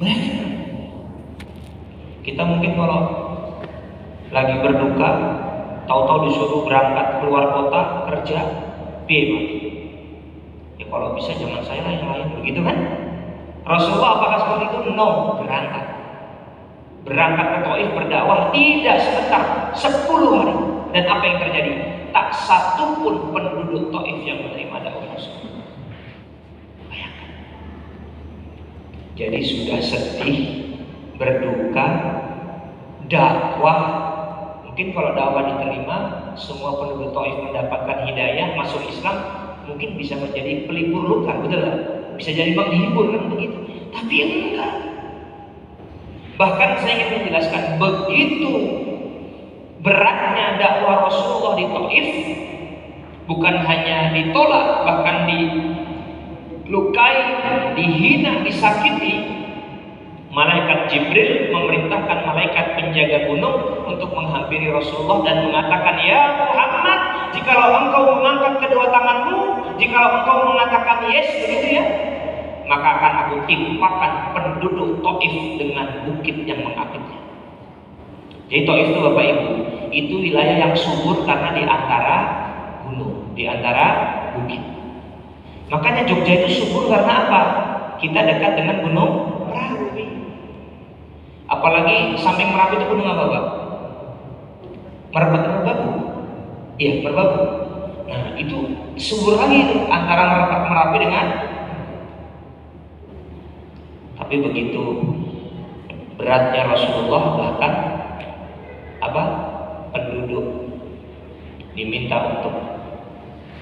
Bayangkan, kita mungkin kalau lagi berduka, tahu-tahu disuruh berangkat keluar kota kerja, piye? Ya kalau bisa jangan saya lah yang lain, begitu kan? Rasulullah apakah seperti itu? No, berangkat ke Taif berdakwah tidak sebentar, 10 hari. Dan apa yang terjadi? Tak satu pun penduduk Taif yang menerima dakwah Rasulullah. Bayangkan. Jadi sudah sedih, berduka, dakwah. Mungkin kalau dakwah diterima, semua penduduk Taif mendapatkan hidayah, masuk Islam, mungkin bisa menjadi pelipur luka, betul tak? Bisa jadi menghibur kan begitu. Tapi enggak. Bahkan saya ingin menjelaskan, begitu beratnya dakwah Rasulullah di Taif, bukan hanya ditolak, bahkan dilukai, dihina, disakiti. Malaikat Jibril memerintahkan malaikat penjaga gunung untuk menghampiri Rasulullah dan mengatakan, "Ya Muhammad, jikalau engkau mengangkat kedua tanganmu, jikalau engkau mengatakan yes, begitu ya, maka akan aku timpakan penduduk Taif dengan bukit yang mengapitnya." Jadi Taif itu Bapak Ibu, itu wilayah yang subur karena di antara gunung, di antara bukit. Makanya Jogja itu subur karena apa? Kita dekat dengan gunung Merapi. Apalagi samping Merapi itu gunung apa Pak? Merbabu. Iya, Merbabu. Nah itu subur lagi itu antara Merapi dengan. Tapi begitu beratnya Rasulullah, bahkan penduduk diminta untuk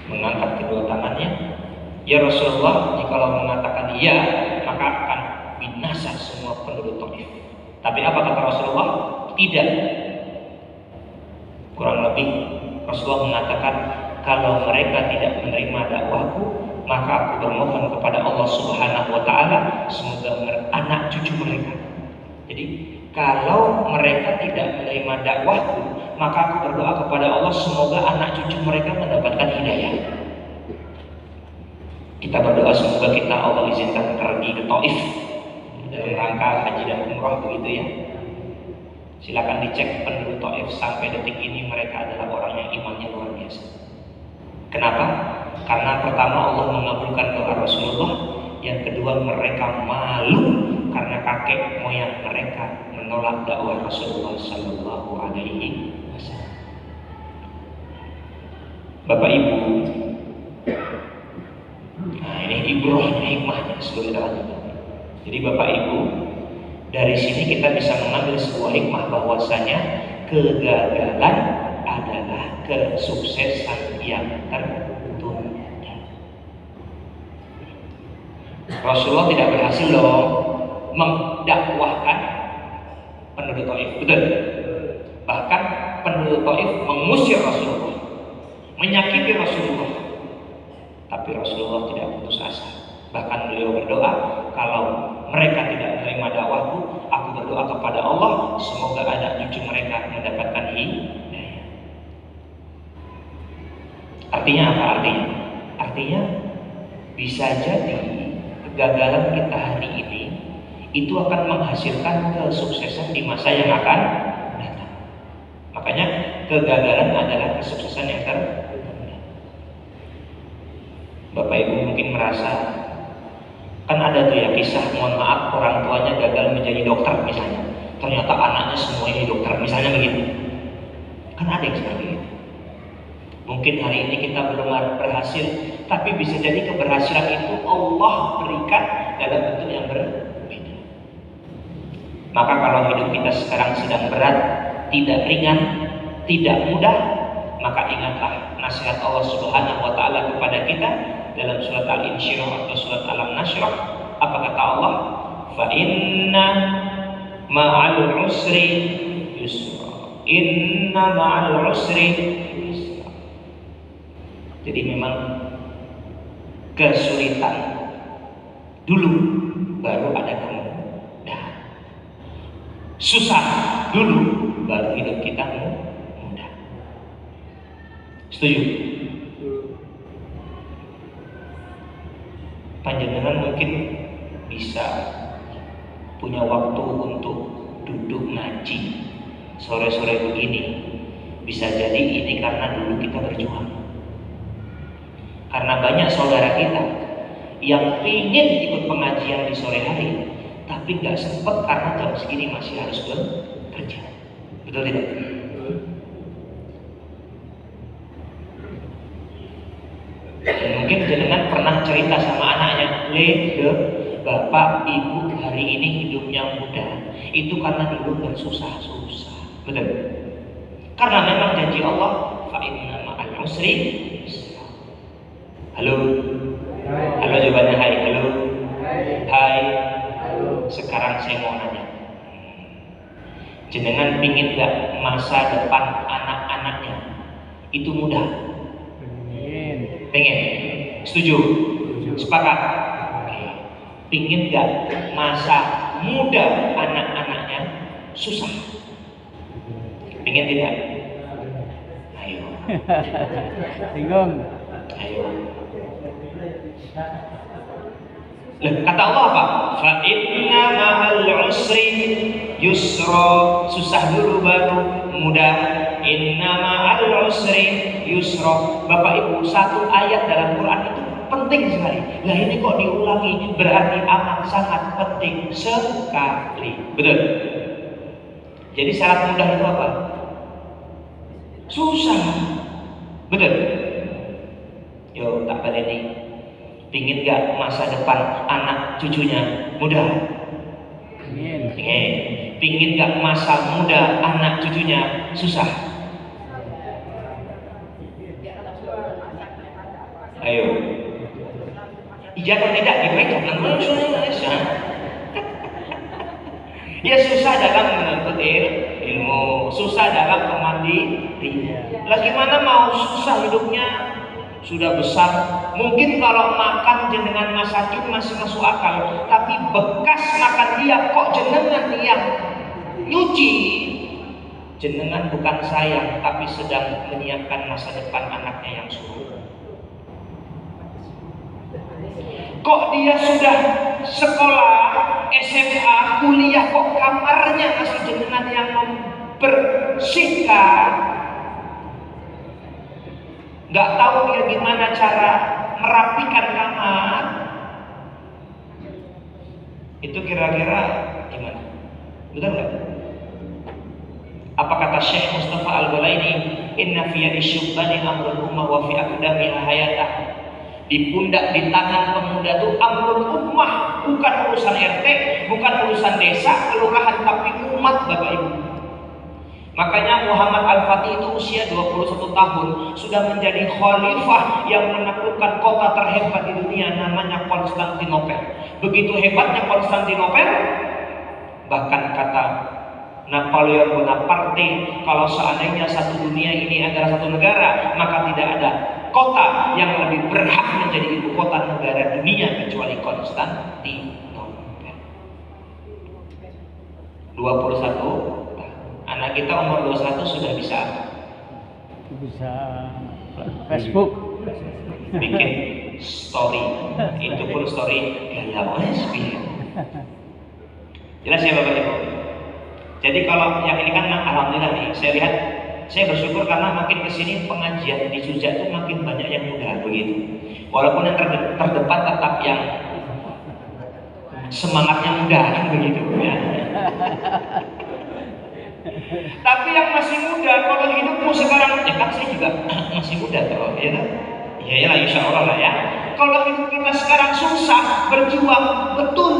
mengangkat kedua tangannya. Ya Rasulullah, jikalau mengatakan iya, maka akan binasa semua penduduk Taif. Tapi apa kata Rasulullah? Tidak. Kurang lebih Rasulullah mengatakan, kalau mereka tidak menerima dakwahku, maka aku bermohon kepada Allah Subhanahu wa Ta'ala, semoga anak cucu mereka. Jadi kalau mereka tidak menerima dakwahku, maka aku berdoa kepada Allah, semoga anak cucu mereka mendapatkan hidayah. Kita berdoa semoga kita Allah izinkan pergi ke Taif dalam rangka haji dan umrah, begitu ya. Silakan dicek penduduk Taif sampai detik ini, mereka adalah orang yang imannya luar biasa. Kenapa? Karena pertama Allah mengabulkan doa Rasulullah, yang kedua mereka malu karena kakek moyang mereka menolak dakwah Rasulullah Sallallahu Alaihi Wasallam. Bapak Ibu, nah ini ibrohnya, hikmahnya sebelum kita lanjutkan. Jadi Bapak Ibu, dari sini kita bisa mengambil sebuah hikmah bahwasanya kegagalan adalah kesuksesan yang tertunda. Rasulullah tidak berhasil loh mendakwahkan penduduk Taif, betul? Bahkan penduduk Taif mengusir Rasulullah, menyakiti Rasulullah. Tapi Rasulullah tidak putus asa. Bahkan beliau berdoa, kalau mereka tidak menerima dakwahku, aku berdoa kepada Allah, semoga anak cucu mereka mendapatkan hidayah. Artinya apa? Artinya bisa jadi kegagalan kita hari ini itu akan menghasilkan kesuksesan di masa yang akan datang. Makanya kegagalan adalah kesuksesan yang tertunda. Bapak Ibu mungkin merasa, kan ada tuh ya kisah, mohon maaf, orang tuanya gagal menjadi dokter misalnya, ternyata anaknya semua ini dokter misalnya, begitu. Kan ada yang seperti itu. Mungkin hari ini kita belum berhasil, tapi bisa jadi keberhasilan itu Allah berikan dalam bentuk yang berbeda. Maka kalau hidup kita sekarang sedang berat, tidak ringan, tidak mudah, maka ingatlah nasihat Allah Subhanahu wa Ta'ala kepada kita dalam surat Al-Insyirah atau surat Al-Nashrah. Apa kata Allah? Fa inna ma'al usri yusra. Inna ma'al usri yusra. Jadi memang kesulitan dulu baru ada kemudahan. Susah dulu baru hidup kita mudah. Setuju? Panjenengan mungkin bisa punya waktu untuk duduk ngaji sore-sore begini, bisa jadi ini karena dulu kita berjuang. Karena banyak saudara kita yang ingin ikut pengajian di sore hari, tapi nggak sempat karena jam segini masih harus bekerja. Betul tidak? Dan mungkin jenengan pernah cerita sama anaknya, Bapak Ibu hari ini hidupnya mudah, itu karena dulu bersusah-susah. Betul? Karena memang janji Allah, fa inna ma'al usri yusra. Halo? Halo jawabannya hai. Halo? Hai. Sekarang saya mau nanya, jenengan pingin gak masa depan anak-anaknya itu mudah? Pengen? Setuju? Sepakat? Oke. Pingin gak masa muda anak-anaknya susah? Pingin tidak? Ayo. Bingung. Ayo. Kata Allah apa? Fa inna ma'al usri yusra. Susah dulu baru mudah. Inna ma'al usri yusra. Bapak Ibu, satu ayat dalam Quran itu penting sekali. Nah ini kok diulangi, berarti amat sangat penting sekali. Betul? Jadi syarat mudah itu apa? Susah. Betul? Yo, tak pada ini. Pingin gak masa depan anak cucunya mudah? Ingin. Pingin gak masa muda anak cucunya susah? Ayo. Iya atau tidak? Jangan Indonesia. Ya susah dalam menuntut ilmu, susah dalam bermandiri. Lah gimana mau susah hidupnya? Sudah besar, mungkin kalau makan jenengan masakin masih masuk akal, tapi bekas makan dia kok jenengan yang nyuci. Jenengan bukan sayang, tapi sedang menyiapkan masa depan anaknya yang suruh. Kok dia sudah sekolah, SMA, kuliah, kok kamarnya masih jenengan yang membersihkan. Gak tahu dia gimana cara merapikan kamar. Itu kira-kira gimana? Betul gak? Apa kata Syekh Mustafa Al-Balaini? Inna fiya isyubbani amrul ummah wa fi aqdamiha hayatah. Di pundak, di tangan pemuda itu amrul ummah, bukan urusan RT, bukan urusan desa, kelurahan, tapi umat Bapak Ibu. Makanya Muhammad Al-Fatih itu usia 21 tahun sudah menjadi khalifah yang menaklukkan kota terhebat di dunia, namanya Konstantinopel. Begitu hebatnya Konstantinopel, bahkan kata Napoleon Bonaparte, kalau seandainya satu dunia ini adalah satu negara, maka tidak ada kota yang lebih berhak menjadi ibu kota negara dunia kecuali Konstantinopel. 21. Anak kita umur 21 sudah bisa Facebook, bikin story, itu pun story galau. Jelas ya Bapak Ibu. Jadi kalau yang ini kan alhamdulillah nih, saya lihat, saya bersyukur karena makin kesini pengajian di Jogja itu makin banyak yang muda begitu. Walaupun yang terdepan tetap yang semangatnya muda kan begitu ya. Tapi yang masih muda, kalau hidupmu sekarang, ya kan saya juga masih muda terus, ya kan? Ya lah, insya Allah lah ya. Kalau hidup kita sekarang susah, berjuang betul,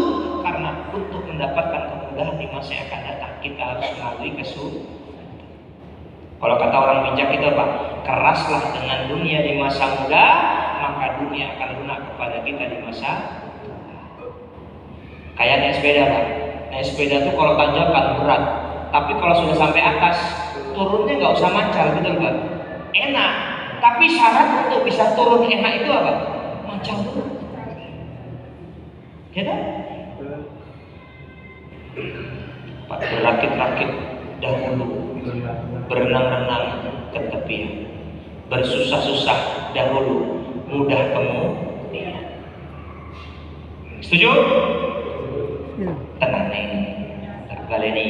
karena untuk mendapatkan kemudahan di masa yang akan datang kita harus melalui kesulitan. Kalau kata orang bijak itu apa? Keraslah dengan dunia di masa muda, maka dunia akan lunak kepada kita di masa tua. Kayak naik sepeda Pak. Naik sepeda tuh kalau tanjakan berat. Tapi kalau sudah sampai atas, turunnya nggak usah mancal, betul Pak? Enak. Tapi syarat untuk bisa turun enak itu apa? Mancal dulu. Ya kan? Pak berakit-rakit dahulu, berenang-renang ke tepian, bersusah-susah dahulu, mudah kemudian. Setuju? Tenang. nih. Tak baleni.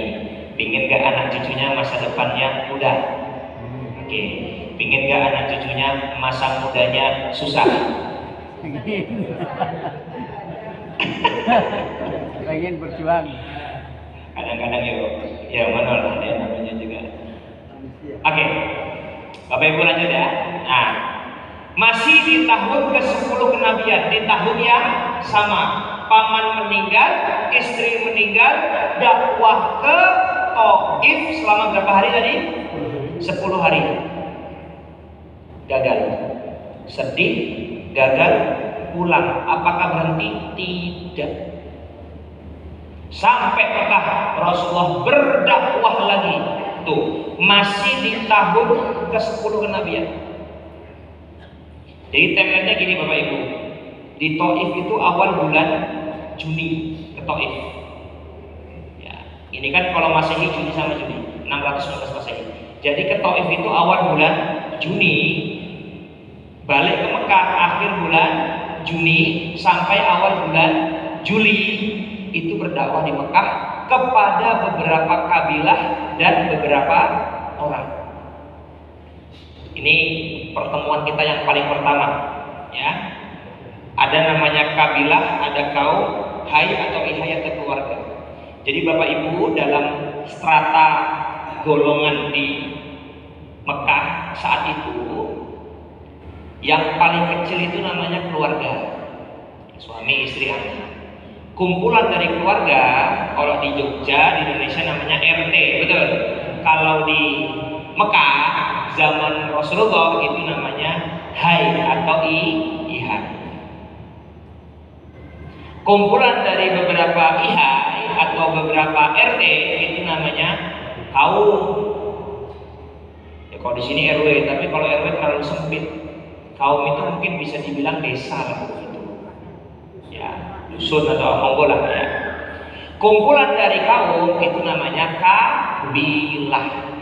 Pingin gak anak cucunya masa depannya mudah? Oke. Pingin gak anak cucunya masa mudanya susah? Pengen berjuang. Kadang-kadang ya mana lah ya namanya juga. Oke. Bapak Ibu lanjut ya. Nah, masih di tahun ke-10 kenabian, di tahun yang sama. Paman meninggal, istri meninggal, dakwah ke Taif selama berapa hari tadi? 10 hari. Gagal. Sedih, gagal, pulang. Apakah berhenti? Tidak. Sampai Mekah Rasulullah berdakwah lagi. Tuh, masih di tahun ke-10 kenabian. Jadi timelinenya gini Bapak Ibu. Di Taif itu awal bulan Juni ke Taif. Ya, ini kan kalau Masehi Juni sama Juni, 619 Masehi. Jadi ke Taif itu awal bulan Juni, balik ke Mekah akhir bulan Juni sampai awal bulan Juli itu berdakwah di Mekah kepada beberapa kabilah dan beberapa orang. Ini pertemuan kita yang paling pertama, ya. Ada namanya kabilah, ada kaum, hai atau ihai atau keluarga. Jadi Bapak Ibu dalam strata golongan di Mekah saat itu, yang paling kecil itu namanya keluarga, suami, istri, anak. Kumpulan dari keluarga, kalau di Jogja, di Indonesia namanya RT, betul. Kalau di Mekah zaman Rasulullah itu namanya hai atau ihai. Kumpulan dari beberapa ihai atau beberapa RT itu namanya kaum. Ya kalau di sini RW, tapi kalau RW terlalu sempit. Kaum itu mungkin bisa dibilang desa lah begitu. Ya, dusun atau monggo lah ya. Kumpulan dari kaum itu namanya kabilah.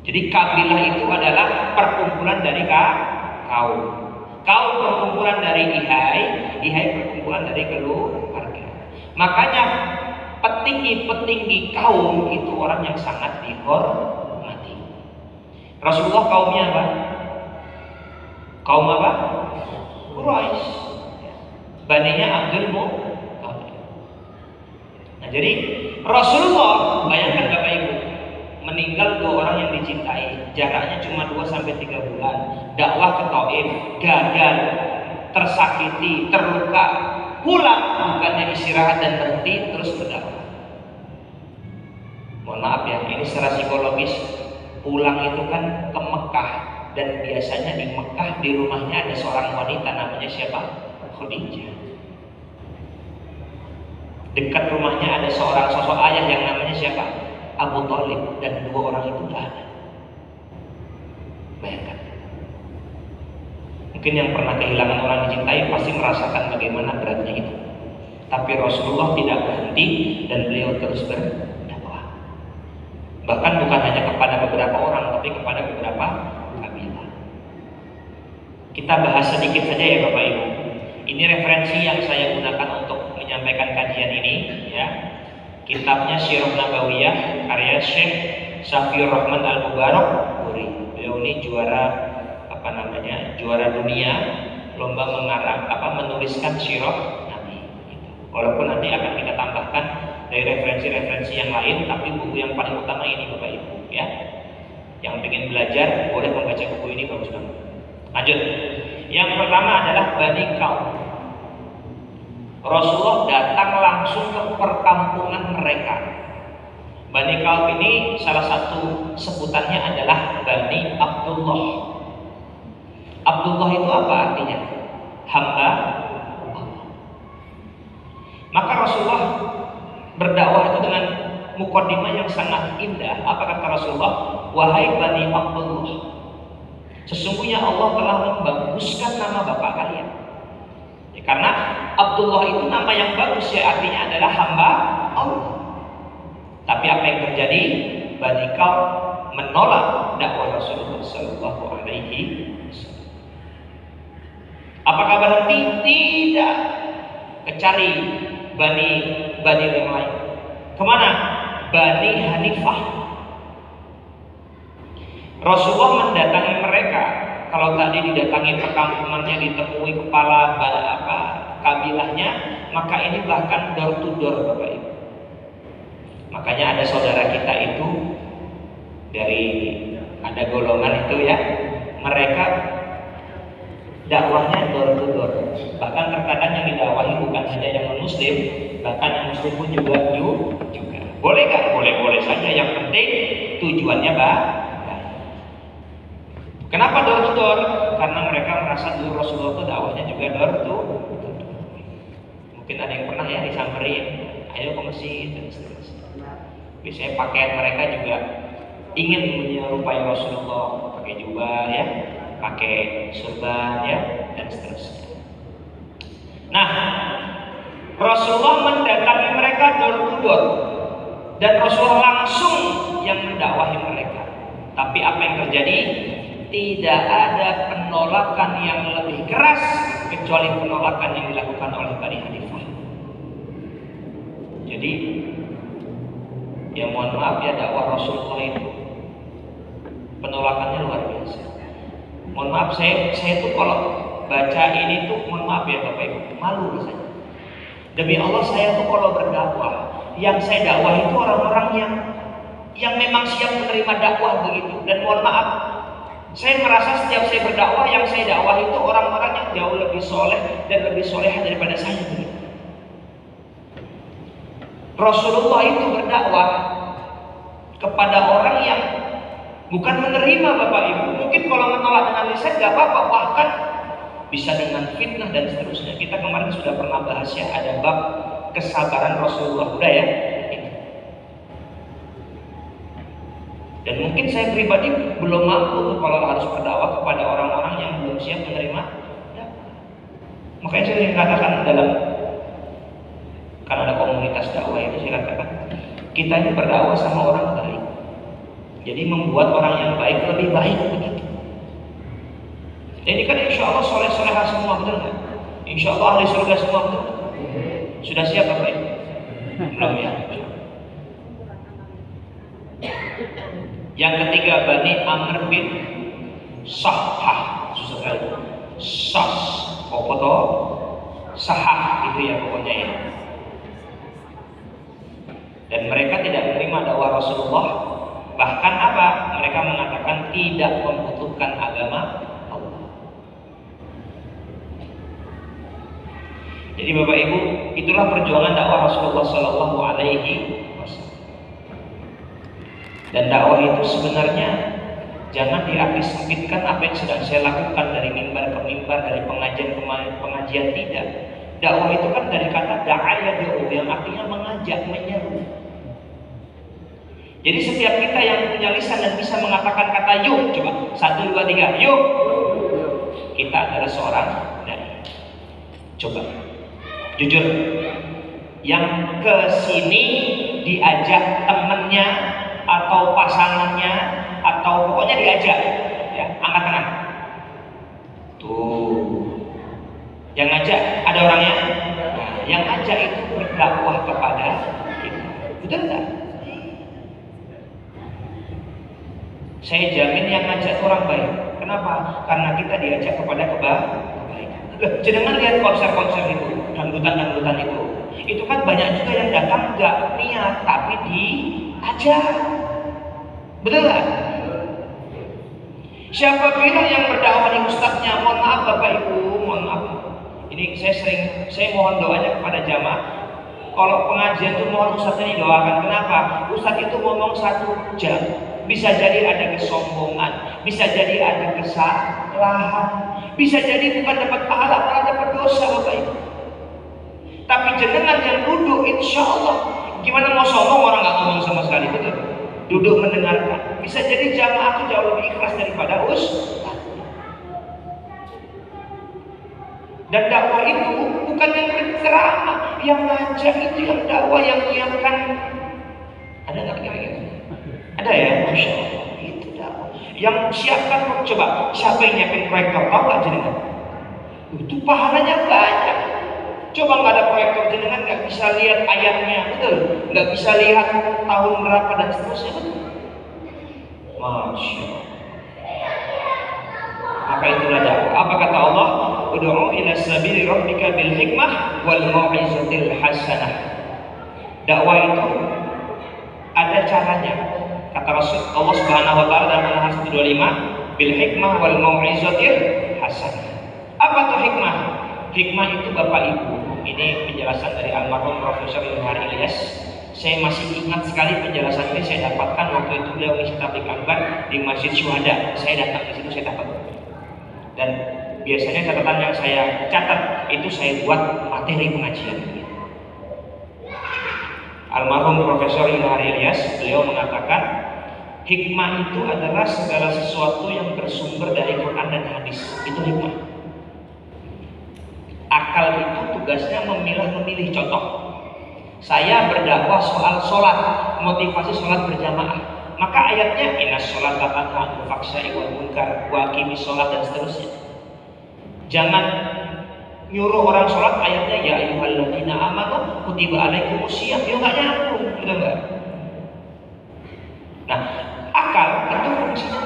Jadi kabilah itu adalah perkumpulan dari kaum. Kaum perkumpulan dari ihai, ihai perkumpulan dari keluarga. Makanya petinggi-petinggi kaum itu orang yang sangat dihormati. Rasulullah kaumnya apa? Kaum apa? Quraisy. Baninya Abdul Muthalib. Nah, jadi Rasulullah, bayangkan Bapak Ibu, meninggal 2 orang yang dicintai, jaraknya cuma 2-3 bulan. Dakwah ke Taif, gagal, tersakiti, terluka, pulang bukannya istirahat dan berhenti, terus berdakwah. Mohon maaf ya, ini secara psikologis, pulang itu kan ke Mekah, dan biasanya di Mekah di rumahnya ada seorang wanita namanya siapa? Khadijah. Dekat rumahnya ada seorang sosok ayah yang namanya siapa? Abu Thalib, dan 2 orang itu tidak ada. Bayangkan. Mungkin yang pernah kehilangan orang dicintai pasti merasakan bagaimana beratnya itu. Tapi Rasulullah tidak berhenti dan beliau terus berdakwah. Bahkan bukan hanya kepada beberapa orang, tapi kepada beberapa kabilah. Kita bahas sedikit saja ya Bapak Ibu. Ini referensi yang saya gunakan untuk menyampaikan kajian ini, ya. Kitabnya Sirah Nabawiyah karya Syekh Safiur Rahman Al-Mubarakfuri. Beliau ini juara juara dunia lomba menuliskan sirah Nabi. Walaupun nanti akan kita tambahkan dari referensi-referensi yang lain, tapi buku yang paling utama ini Bapak Ibu, ya. Yang ingin belajar boleh membaca buku ini, bagus banget. Lanjut. Yang pertama adalah Bani Kaum. Rasulullah datang langsung ke perkampungan mereka. Bani Kaum ini salah satu sebutannya adalah Bani Abdullah. Abdullah itu apa artinya? Hamba Allah. Maka Rasulullah berdakwah itu dengan mukaddimah yang sangat indah. Apa kata Rasulullah? Wahai Bani Abdullah, sesungguhnya Allah telah membaguskan nama bapak kalian. Ya, karena Abdullah itu nama yang bagus, ya, artinya adalah hamba Allah. Tapi apa yang terjadi? Bani Kaum menolak dakwah Rasulullah Sallallahu Alaihi Wasallam. Apakah berhenti? Tidak. Kecari Bani Bani yang lain. Kemana? Bani Hanifah. Rasulullah mendatangi mereka. Kalau tadi didatangi perkampungannya, ditemui kepala kabilahnya, maka ini bahkan door to door, Bapak Ibu. Makanya ada saudara kita itu dari ada golongan itu ya, mereka dakwahnya door to door. Bahkan terkadang yang didakwahi bukan hanya yang non-muslim, bahkan yang muslim pun juga. Boleh nggak? Boleh saja. Yang penting tujuannya baik. Kenapa door to door? Karena mereka merasa dulu Rasulullah itu dakwahnya juga door to door. Mungkin ada yang pernah ya disamperin, ayo ke masjid dan seterusnya. Biasanya pakaian mereka juga ingin menyerupai Rasulullah, pakai jubah ya, pakai surban ya, dan seterusnya. Nah, Rasulullah mendatangi mereka door to door, dan Rasulullah langsung yang mendakwahi mereka. Tapi apa yang terjadi? Tidak ada penolakan yang lebih keras kecuali penolakan yang dilakukan oleh Bani Hanifah. Jadi, ya mohon maaf ya, dakwah Rasulullah itu penolakannya luar biasa. Mohon maaf, saya tuh kalau baca ini tuh mohon maaf ya Bapak Ibu, malu rasanya. Demi Allah, saya tuh kalau berdakwah, yang saya dakwah itu orang-orang yang memang siap menerima dakwah begitu. Dan mohon maaf, saya merasa setiap saya berdakwah, yang saya dakwah itu orang-orang yang jauh lebih soleh dan lebih soleha daripada saya begitu. Rasulullah itu berdakwah kepada orang yang bukan menerima Bapak Ibu. Mungkin kalau menolak dengan lisan gak apa-apa, bahkan bisa dengan fitnah dan seterusnya. Kita kemarin sudah pernah bahas ya, ada bab kesabaran Rasulullah, udah ya. Dan mungkin saya pribadi belum mampu kalau harus berdakwah kepada orang-orang yang belum siap menerima dakwah. Makanya saya sering katakan karena ada komunitas dakwah itu, saya katakan kita ini berdakwah sama orang baik. Jadi membuat orang yang baik lebih baik begitu. Ini kan insya Allah soleh-solehah semua, betul nggak? Insya Allah ahli surga semua, betul? Sudah siap Bapak Ibu? Belum ya? Yang ketiga Bani Amr bin Sahah, susah sekali. Apa toh? Sahah itu ya pokoknya ya. Dan mereka tidak menerima dakwah Rasulullah. Bahkan apa? Mereka mengatakan tidak membutuhkan agama Allah. Jadi Bapak Ibu, itulah perjuangan dakwah Rasulullah Sallallahu Alaihi Wasallam. Dan dakwah itu sebenarnya jangan diartis sempitkan apa yang sedang saya lakukan dari mimbar ke mimbar, dari pengajian ke pengajian, tidak. Dakwah itu kan dari kata da'aya da'u yang artinya mengajak, menyeru. Jadi setiap kita yang punya lisan dan bisa mengatakan kata yuk, coba 1, 2, 3, yuk. Kita adalah seorang dai. Coba jujur, yang ke sini diajak temennya atau pasangannya atau pokoknya diajak ya, angkat tangan. Tuh, yang ngajak ada orangnya. Nah, yang ngajak itu berdakwah kepada kita, betul nggak? Saya jamin yang ngajak orang baik. Kenapa? Karena kita diajak kepada kebaikan. Jangan lihat konser-konser itu, dangdutan-dangdutan itu kan banyak juga yang datang nggak niat tapi diajak, betul nggak? Siapa bilang yang berdakwah di ustadznya? Mohon maaf Bapak Ibu, mohon maaf. Ini saya mohon doanya kepada jamaah. Kalau pengajian itu mohon ustadznya didoakan. Kenapa? Ustadz itu ngomong 1 jam, bisa jadi ada kesombongan, bisa jadi ada kesalahan, bisa jadi bukan dapat pahala, malah dapat dosa Bapak Ibu. Tapi jenengan yang duduk, insya Allah, gimana mau sombong orang nggak ngomong sama sekali, betul? Duduk mendengarkan, bisa jadi jamaah itu jauh lebih ikhlas daripada ustaz. Dan dakwah itu bukan yang berceramah, yang ngajak itu yang dakwah, yang menyiapkan. Ada nggak kira-kira? Ada ya, masya Allah, itu dakwah. Yang siapkan, coba siapa yang nyiapin proyektor, tahu nggak jenengan? Itu pahalanya banyak. Coba nggak ada proyektor jenengan nggak bisa lihat ayatnya, betul? Nggak bisa lihat tahun berapa dan seterusnya, betul? Masya Allah. Maka itulah dakwah. Apa kata Allah? Ud'u ila sabili rabbika bil hikmah wal mau'izatil hasanah. Dakwah itu ada caranya. Kata Rasul Allah Subhanahu wa taala dalam Al-An'am 125, bil hikmah wal mau'izatil hasanah. Apa tuh hikmah? Hikmah itu Bapak Ibu, ini penjelasan dari almarhum Profesor Yuhar Ilyas. Saya masih ingat sekali penjelasan ini saya dapatkan waktu itu beliau ngisi tabligh akbar di Masjid Syuhada. Saya datang ke situ, saya dapat. Dan biasanya catatan yang saya catat itu saya buat materi pengajian. Almarhum Profesor Yuhar Ilyas, beliau mengatakan hikmah itu adalah segala sesuatu yang bersumber dari Quran dan hadis. Itu hikmah. Akal itu tugasnya memilah-memilih. Contoh, saya berdakwah soal sholat, motivasi sholat berjamaah, maka ayatnya inna sholat tanha 'anil fahsya'i wal munkar wa aqimis sholat dan seterusnya. Jangan nyuruh orang sholat, ayatnya ya ayyuhalladzina amanu kutiba alaikumusiyam. Ya nggak nyambung, gitu nggak? Nah, akal itu fungsinya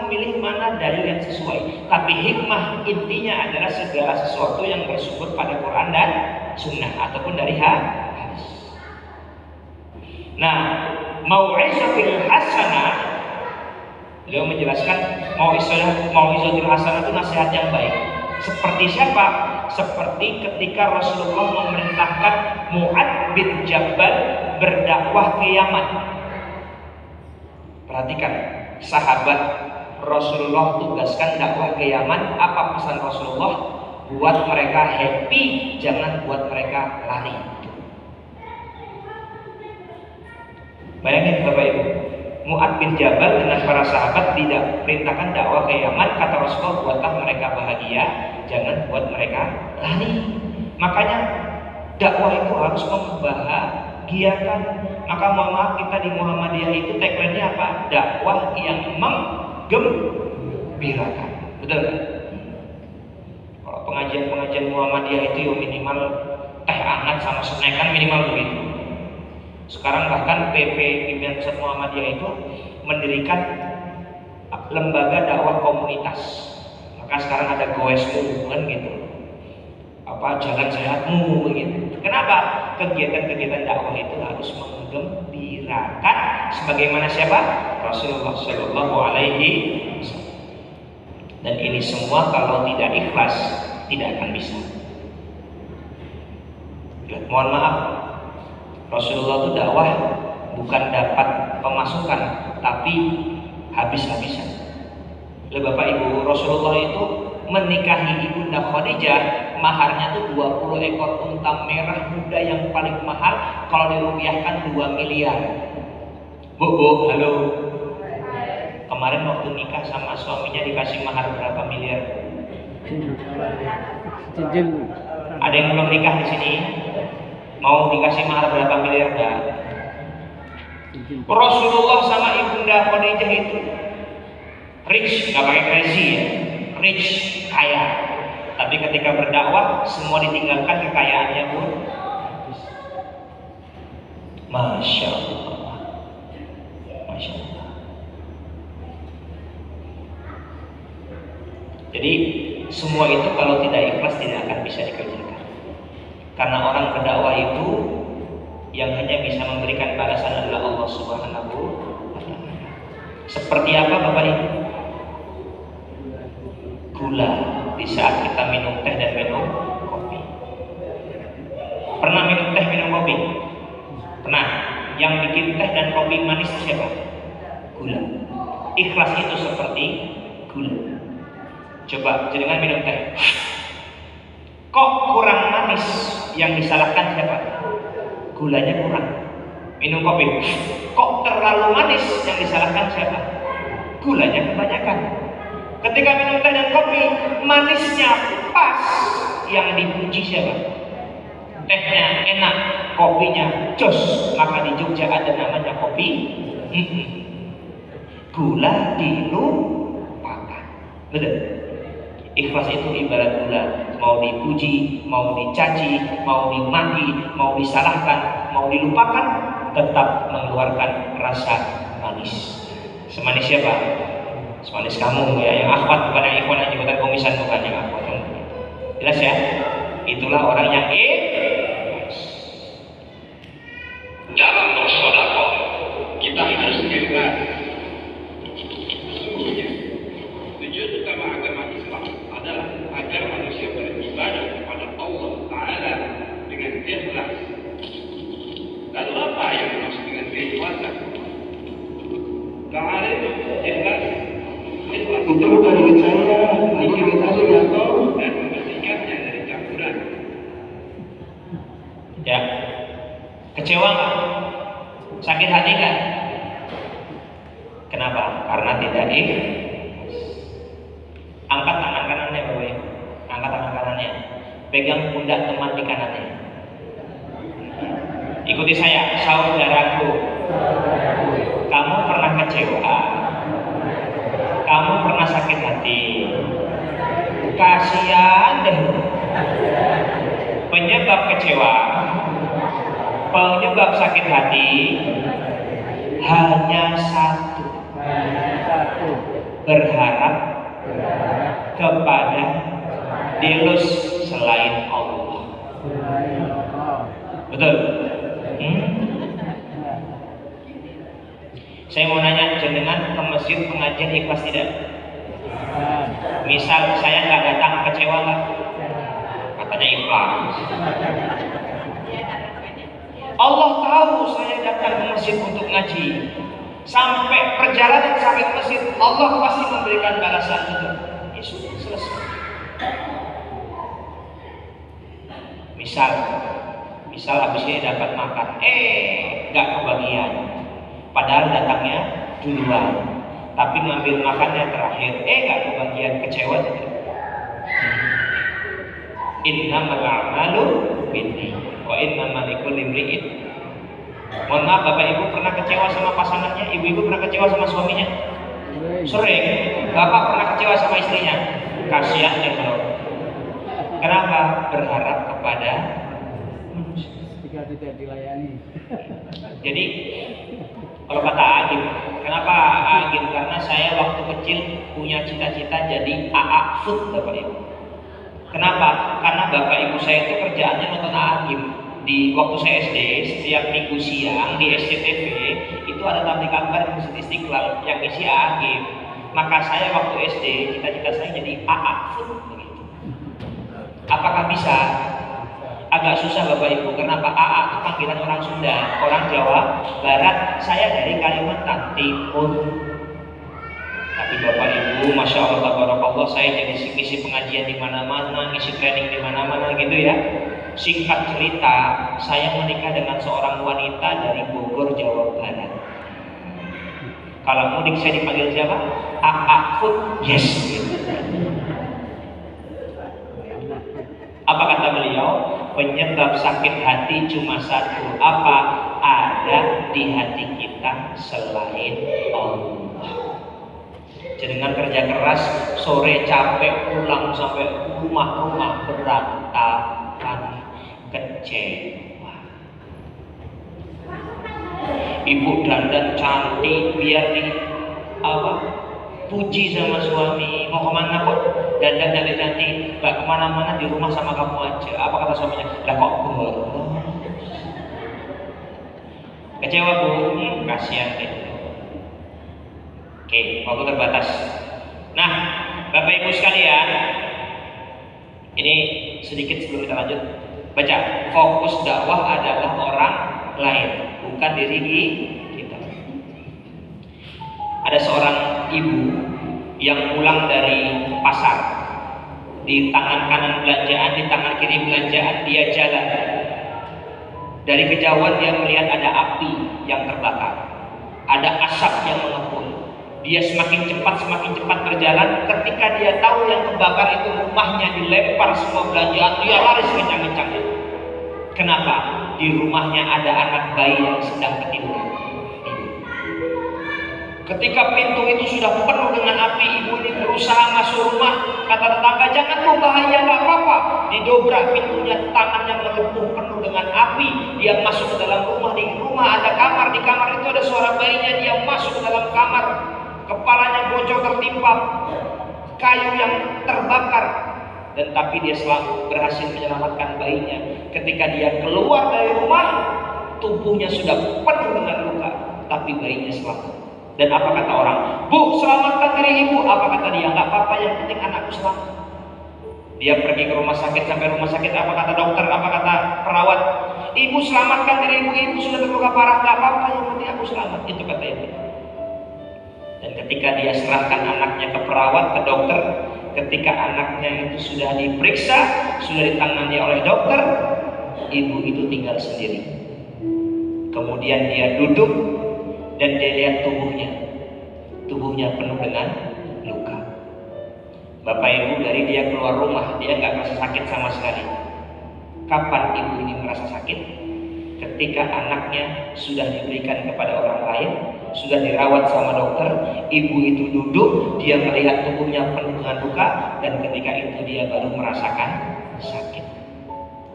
memilih mana dalil yang sesuai. Tapi hikmah intinya adalah segala sesuatu yang bersumber pada Quran dan Sunnah ataupun dari hadis. Nah, mau'izatul hasanah, beliau menjelaskan mau'izatul hasanah itu nasihat yang baik. Seperti siapa? Seperti ketika Rasulullah memerintahkan Mu'adz bin Jabal berdakwah ke Yaman. Perhatikan, sahabat Rasulullah tugaskan dakwah ke Yaman. Apa pesan Rasulullah? Buat mereka happy, jangan buat mereka lari. Bayangin Bapak Ibu, Mu'adz bin Jabal dengan para sahabat tidak perintahkan dakwah ke Yaman. Kata Rasulullah, buatlah mereka bahagia, jangan buat mereka lari. Makanya dakwah itu harus membahagiakan. Maka mohon maaf, kita di Muhammadiyah itu tagline-nya apa? Dakwah yang menggembirakan. Betul nggak? Kalau pengajian Muhammadiyah itu ya minimal teh hangat sama snack kan minimal begitu. Sekarang bahkan PP Pimpinan Pusat Muhammadiyah itu mendirikan lembaga dakwah komunitas. Maka sekarang ada goesmu kan gitu. Apa jalan sehatmu begitu. Kenapa? Kegiatan-kegiatan dakwah itu harus menggembirakan sebagaimana siapa? Rasulullah Shallallahu Alaihi Wasallam. Dan ini semua kalau tidak ikhlas tidak akan bisa. Mohon maaf, Rasulullah itu dakwah bukan dapat pemasukan tapi habis-habisan. Oleh Bapak Ibu, Rasulullah itu menikahi Ibunda Khadijah, maharnya tuh 20 ekor unta merah muda yang paling mahal, kalau dirupiahkan 2 miliar. Bu, halo. Kemarin waktu nikah sama suaminya dikasih mahar berapa miliar? Ada yang belum nikah di sini? Mau dikasih mahar berapa miliar enggak? Rasulullah sama Ibunda Khadijah itu rich, nggak pakai crazy ya, rich, kaya. Tapi ketika berdakwah semua ditinggalkan kekayaannya pun. Masya Allah, Masya Allah. Jadi semua itu kalau tidak ikhlas tidak akan bisa dikerjakan. Karena orang berdakwah itu yang hanya bisa memberikan balasan adalah Allah Subhanahu wa Ta'ala. Seperti apa Bapak Ibu? Gula di saat kita minum teh dan minum kopi. Pernah minum teh, minum kopi? Pernah. Yang bikin teh dan kopi manis siapa? Gula. Ikhlas itu seperti gula. Coba jenengan minum teh, kok kurang manis? Yang disalahkan siapa? Gulanya kurang. Minum kopi, kok terlalu manis? Yang disalahkan siapa? Gulanya kebanyakan. Ketika minum teh dan kopi, manisnya pas, yang dipuji siapa? Tehnya enak, kopinya jos. Maka di Jogja ada namanya kopi gula dilupakan. Betul? Ikhlas itu ibarat gula, mau dipuji, mau dicaci, mau dimaki, mau disalahkan, mau dilupakan, tetap mengeluarkan rasa manis. Semanis siapa? Semanis kamu ya, yang akhwat bukan yang ikhwan, yang jabatan komisan bukan yang akhwat. Jelas ya? Itulah orang yang ikhlas. Dalam bersedekah kita harus ikhlas. Sesungguhnya tujuan utama agama Islam adalah agar manusia beribadah kepada Allah Ta'ala dengan ikhlas. Lalu apa yang dimaksud dengan keikhlasan? Kemarin ikhlas Itu bukan duit saya, itu duit saya jatuh. dan membersihkannya dari campuran. Ya, kecewa nggak? Sakit hati nggak? Kenapa? Karena tidak ikhlas. Angkat tangan kanannya, Bapak Ibu. Angkat tangan kanannya. Pegang pundak teman di kanannya. Ikuti saya, saudaraku. Kamu pernah kecewa? Kamu pernah sakit hati? Kasihan deh. Penyebab kecewa, penyebab sakit hati hanya satu. Berharap kepada Deus selain Allah. Betul? Saya mau nanya, jenengan ke masjid pengajian ikhlas tidak? Misal saya nggak datang, kecewa nggak? Katanya ikhlas. Allah tahu saya datang ke masjid untuk ngaji. Sampai perjalanan sampai ke masjid, Allah pasti memberikan balasan itu. Ya sudah, selesai. Misal habis ini dapat makan, nggak kebagian. Padahal datangnya duluan, tapi ngambil makannya terakhir, nggak kebagian, kecewa tidak? Innamal a'malu binniyat wa innamal likulli imri'in. Mohon maaf, Bapak Ibu pernah kecewa sama pasangannya, ibu-ibu pernah kecewa sama suaminya? Sering. Bapak pernah kecewa sama istrinya? Kasihan deh kalau. Kenapa? Berharap kepada manusia. Jika tidak dilayani. Jadi kalau kata Agim, kenapa Agim? Karena saya waktu kecil punya cita-cita jadi AA Food, Bapak Ibu. Kenapa? Karena Bapak Ibu saya itu kerjaannya nonton Agim. Di waktu saya SD, setiap minggu siang di SCTV itu ada tablik akbar di Masjid Istiqlal yang isi Agim. Maka saya waktu SD, cita-cita saya jadi AA Food begitu. Apakah bisa? Agak susah Bapak Ibu. Kenapa? AA itu panggilan orang Sunda, orang Jawa Barat. Saya dari Kalimantan Timur. Tapi Bapak Ibu, Masya Allah, Tabarakallah, saya jadi ngisi pengajian di mana-mana, ngisi training di mana-mana gitu ya. Singkat cerita, saya menikah dengan seorang wanita dari Bogor, Jawa Barat. Kalau mudik saya dipanggil siapa? AA Food, yes. Apa kata beliau? Penyebab sakit hati cuma satu. Apa? Ada di hati kita selain Allah. Jenengan kerja keras, sore capek, pulang sampai rumah berantakan, kecewa. Ibu dandan cantik biar di puji sama suami. Mau kemana kok dandan cantik? Gak kemana-mana, di rumah sama kamu aja. Apa kata suaminya? Lah kok boros? Kecewa Bu? Kasihan deh. Oke, waktu terbatas. Nah, Bapak Ibu sekalian, ini sedikit sebelum kita lanjut. Baca, fokus dakwah adalah orang lain, bukan diri kita. Ada seorang ibu yang pulang dari pasar. Di tangan kanan belanjaan, di tangan kiri belanjaan, dia jalan. Dari kejauhan dia melihat ada api yang terbakar, ada asap yang mengepul. Dia semakin cepat berjalan. Ketika dia tahu yang terbakar itu rumahnya, dilempar semua belanjaan, dia lari kencang-kencangnya. Kenapa? Di rumahnya ada anak bayi yang sedang ketiduran. Ketika pintu itu sudah penuh dengan api, ibu ini berusaha masuk rumah. Kata tetangga, jangan tuh, bahaya, nggak apa-apa. Didobrak pintunya, tangannya melepuh penuh dengan api. Dia masuk ke dalam rumah. Di rumah ada kamar, di kamar itu ada suara bayinya. Dia masuk ke dalam kamar, kepalanya bocor tertimpa kayu yang terbakar. Dan tapi dia selalu berhasil menyelamatkan bayinya. Ketika dia keluar dari rumah, tubuhnya sudah penuh dengan luka, tapi bayinya selamat. Dan apa kata orang? Bu, selamatkan diri ibu. Apa kata dia? Nggak apa-apa, yang penting anakku selamat. Dia pergi ke rumah sakit. Sampai rumah sakit, apa kata dokter? Apa kata perawat? Ibu, selamatkan diri ibu. Ibu sudah terluka parah. Nggak apa-apa, yang penting aku selamat. Itu kata ibu. Dan ketika dia serahkan anaknya ke perawat, ke dokter, ketika anaknya itu sudah diperiksa, sudah ditangani oleh dokter, ibu itu tinggal sendiri. Kemudian dia duduk dan dia lihat tubuhnya penuh dengan luka. Bapak ibu, dari dia keluar rumah, dia nggak merasa sakit sama sekali. Kapan ibu ini merasa sakit? Ketika anaknya sudah diberikan kepada orang lain, sudah dirawat sama dokter, ibu itu duduk, dia melihat tubuhnya penuh dengan luka, dan ketika itu dia baru merasakan sakit.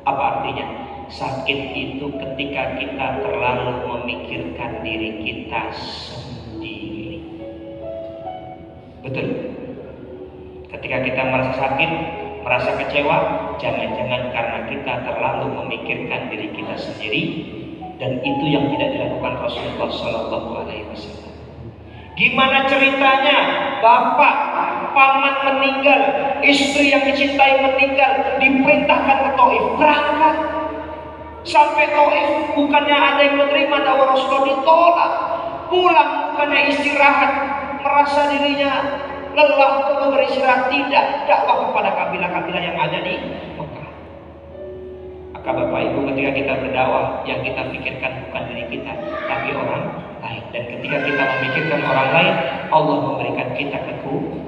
Apa artinya? Sakit itu ketika kita terlalu memikirkan diri kita sendiri. Betul. Ketika kita merasa sakit, merasa kecewa, jangan-jangan karena kita terlalu memikirkan diri kita sendiri, dan itu yang tidak dilakukan Rasulullah Shallallahu Alaihi Wasallam. Gimana ceritanya? Bapak, paman meninggal, istri yang dicintai meninggal, diperintahkan ke Taif, berangkat. Sampai Taif, bukannya ada yang menerima dakwah Rasulullah, ditolak. Pulang, bukannya istirahat, merasa dirinya lelah, perlu beristirahat, tidak, dakwah kepada kabilah-kabilah yang ada di Mekah. Maka Bapak Ibu, ketika kita berdakwah, yang kita pikirkan bukan diri kita, tapi orang lain. Dan ketika kita memikirkan orang lain, Allah memberikan kita kekuatan.